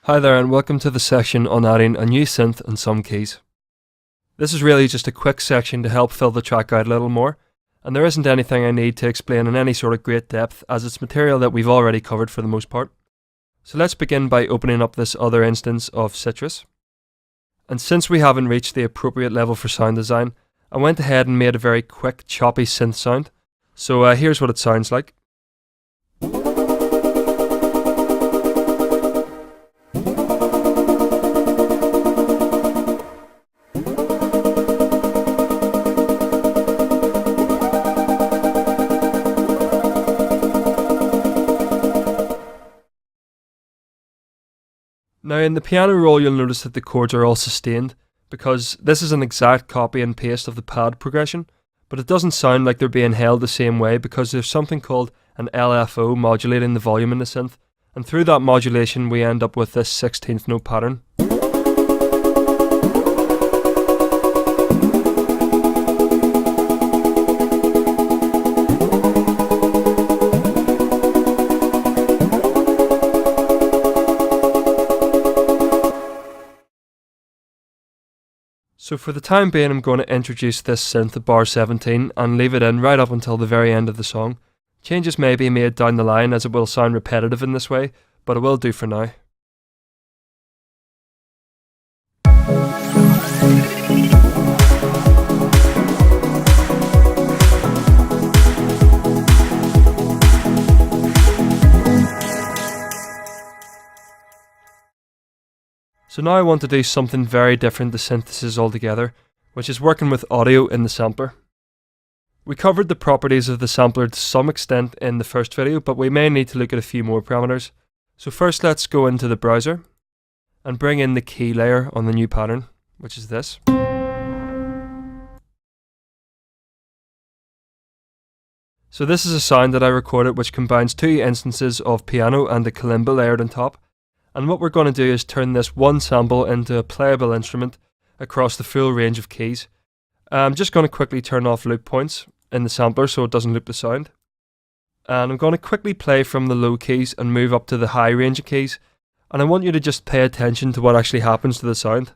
Hi there and welcome to the section on adding a new synth and some keys. This is really just a quick section to help fill the track out a little more, and there isn't anything I need to explain in any sort of great depth as it's material that we've already covered for the most part. So let's begin by opening up this other instance of Citrus. And since we haven't reached the appropriate level for sound design, I went ahead and made a very quick choppy synth sound. So here's what it sounds like. Now in the piano roll you'll notice that the chords are all sustained, because this is an exact copy and paste of the pad progression, but it doesn't sound like they're being held the same way because there's something called an LFO modulating the volume in the synth, and through that modulation we end up with this 16th note pattern. So for the time being I'm going to introduce this synth at bar 17 and leave it in right up until the very end of the song. Changes may be made down the line as it will sound repetitive in this way, but it will do for now. So now I want to do something very different to synthesis altogether, which is working with audio in the sampler. We covered the properties of the sampler to some extent in the first video, but we may need to look at a few more parameters. So first let's go into the browser and bring in the key layer on the new pattern, which is this. So this is a sound that I recorded which combines two instances of piano and a kalimba layered on top. And what we're going to do is turn this one sample into a playable instrument across the full range of keys. I'm just going to quickly turn off loop points in the sampler so it doesn't loop the sound. And I'm going to quickly play from the low keys and move up to the high range of keys. And I want you to just pay attention to what actually happens to the sound.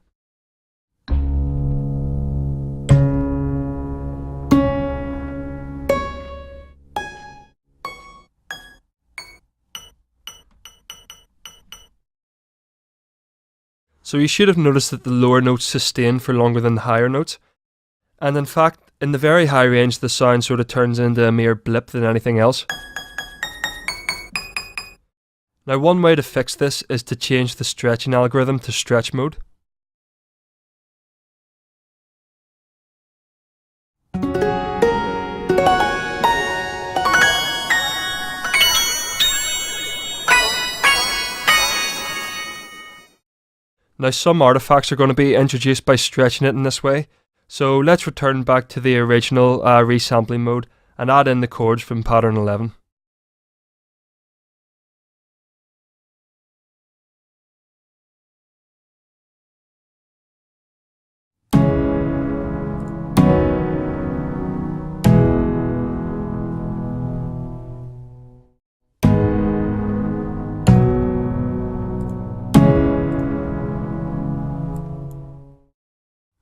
So you should have noticed that the lower notes sustain for longer than the higher notes. And in fact, in the very high range the sound sort of turns into a mere blip than anything else. Now one way to fix this is to change the stretching algorithm to stretch mode. Now some artifacts are going to be introduced by stretching it in this way, so let's return back to the original resampling mode and add in the chords from pattern 11.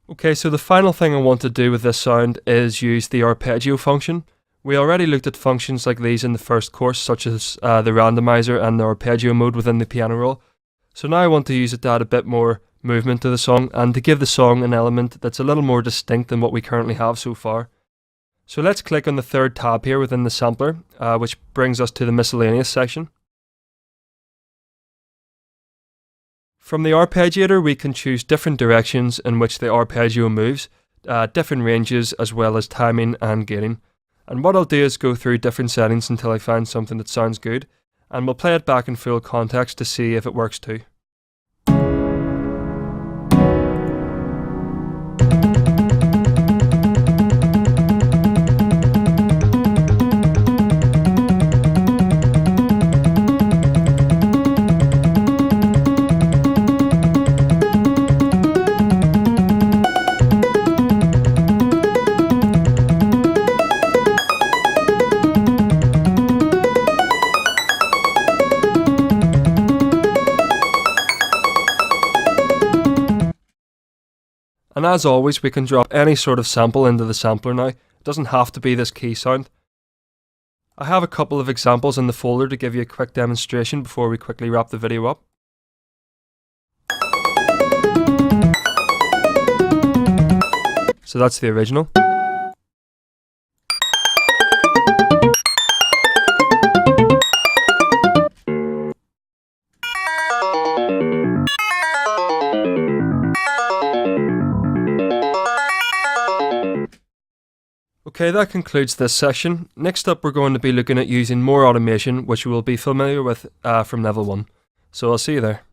Okay, so the final thing I want to do with this sound is use the arpeggio function. We already looked at functions like these in the first course, such as the randomizer and the arpeggio mode within the piano roll. So now I want to use it to add a bit more movement to the song and to give the song an element that's a little more distinct than what we currently have so far. So let's click on the third tab here within the sampler, which brings us to the miscellaneous section. From the arpeggiator we can choose different directions in which the arpeggio moves, different ranges as well as timing and gating. And what I'll do is go through different settings until I find something that sounds good, and we'll play it back in full context to see if it works too. And as always, we can drop any sort of sample into the sampler now. It doesn't have to be this key sound. I have a couple of examples in the folder to give you a quick demonstration before we quickly wrap the video up. So that's the original. Okay, that concludes this section. Next up, we're going to be looking at using more automation, which we will be familiar with from level 1. So I'll see you there.